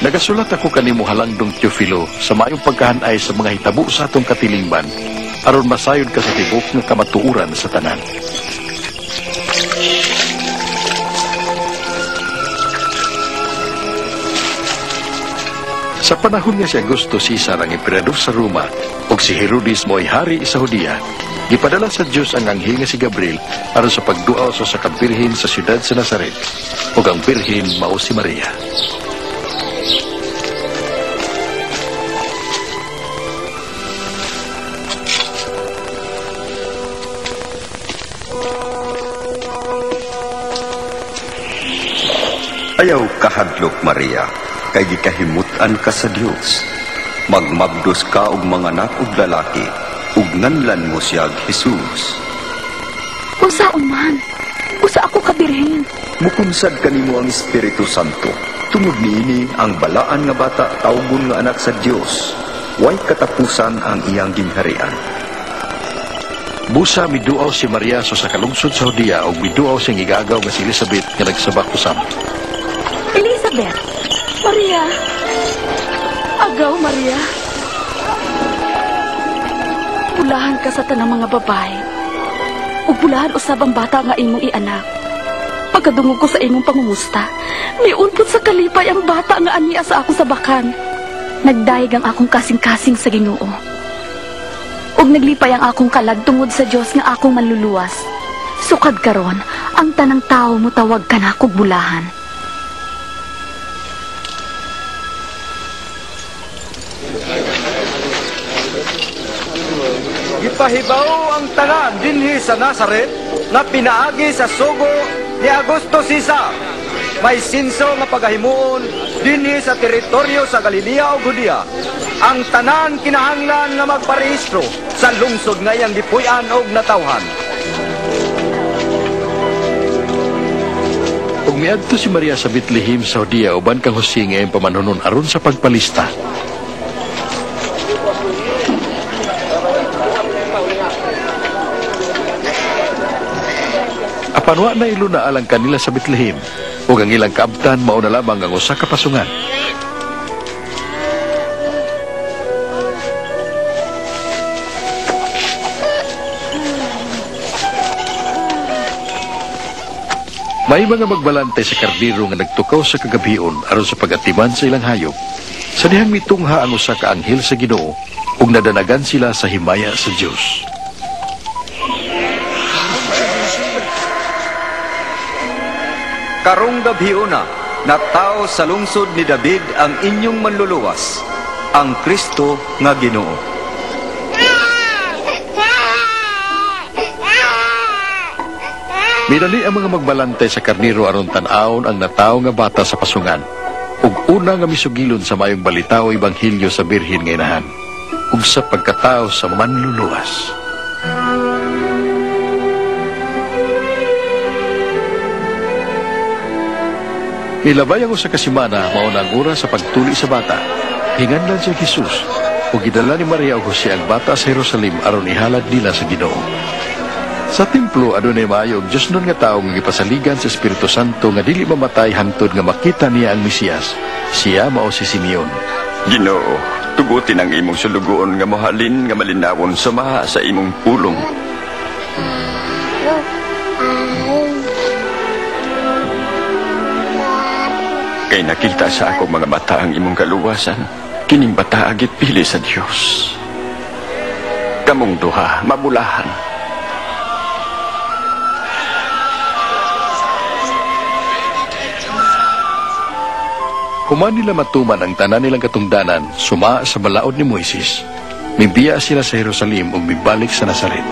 Nagasulat ako kanimo halangdong Teofilo sa maayong pagkahanay sa mga hitabo sa atong katilingban aron masayod ka sa tibok nga kamatuuran sa tanan. Sa panahon nga si Augusto Caesar ang emperador sa Roma ug si Herodes mo'y hari sa Judea, gipadala sa Dios ang anghel nga si Gabriel aron sa pagduaw sa kabirhen sa siyudad sa Nazaret ug ang birhen mao si Maria. Ayaw kahadlok, Maria, kay gikahimutan ka sa Dios. Magmabdos ka og mga anak ug lalaki, ug nganlan mo siyag Jesus. Usaon man, usa ako kabirhen. Mukunsad kanimo ang Espiritu Santo. Tungod niini ang balaan nga bata tawgon nga anak sa Dios. Way katapusan ang iyang gingharian. Busa miduaw si Maria sa kalungsod sa Judea ug miduaw siyang igagaw nga si Elizabeth nga nagsabak usab. Elizabeth, Maria, agaw Maria. Pulahan ka sa tanang mga babae. Ug pulahan usab ang bata nga imong ianak. Pagkadungog ko sa imong pangumusta, miunpot sa kalipay ang bata nga ania sa ako sa bakan. Nagdayeg ang akong kasing-kasing sa Ginoo. Ug naglipay ang akong kalag tungod sa Dios nga akong manluluwas. Sukad karon, ang tanang tao mo tawag ka na kog bulahan. Gipahibaw ang tanan dinhi sa Nazaret na pinaagi sa sugo ni Augusto Caesar. May sinso nga pagahimuon dinhi sa teritoryo sa Galilea ug Judea. Ang tanan kinahanglan nga magparehistro sa lungsod nga iyang gipuy-an og natawhan. Ug miadto si Maria sa Bethlehem sa Judea uban kang Jose nga iyang pamanunon aron sa pagpalista. Apanwa na iluna alang kanila sa Bethlehem ug ang ilang kaabtan mao na lamang ang usa ka pasungan. May mga magbalantay sa kardiro nga nagtukaw sa kagabion aron sa pagatiman sa ilang hayop. Sa dihang mitungha ang usa ka anghel sa Ginoo ug nadanagan sila sa himaya sa Dios. Karong gabhiuna, nataw sa lungsod ni David ang inyong manluluwas, ang Kristo nga Ginoo. Minali ang mga magbalantay sa karniro aron tan-awon ang nataw nga bata sa pasungan ug una nga misugilon sa mayong balita o ebanghelyo sa birhen nga inahan ug sa pagkatao sa manluluwas. Milabay ang usa ka semana mao na ang oras sa pagtuli sa bata. Hinganlan siya Jesus ug gidala ni Maria ug Jose ang bata sa Jerusalem aron ihalad nila sa Ginoo. Sa templo adunay maayo og Dios nun nga tawo nga gipasaligan sa Espiritu Santo nga dili mamatay hangtod nga makita niya ang Mesiyas. Siya mao si Simeon. Ginoo, tugutin ang imong sulugoon nga mahalin nga malinawon sumaha sa imong pulong. Kay nakita sa ako mga mata ang imong kaluwasan, kining bata agit pili sa Dios. Kamong duha, mabulahan. Human nila matuman ang tanan nilang katungdanan, suma sa balaod ni Moises. Mibiya sila sa Jerusalem ug mibalik sa Nazaret.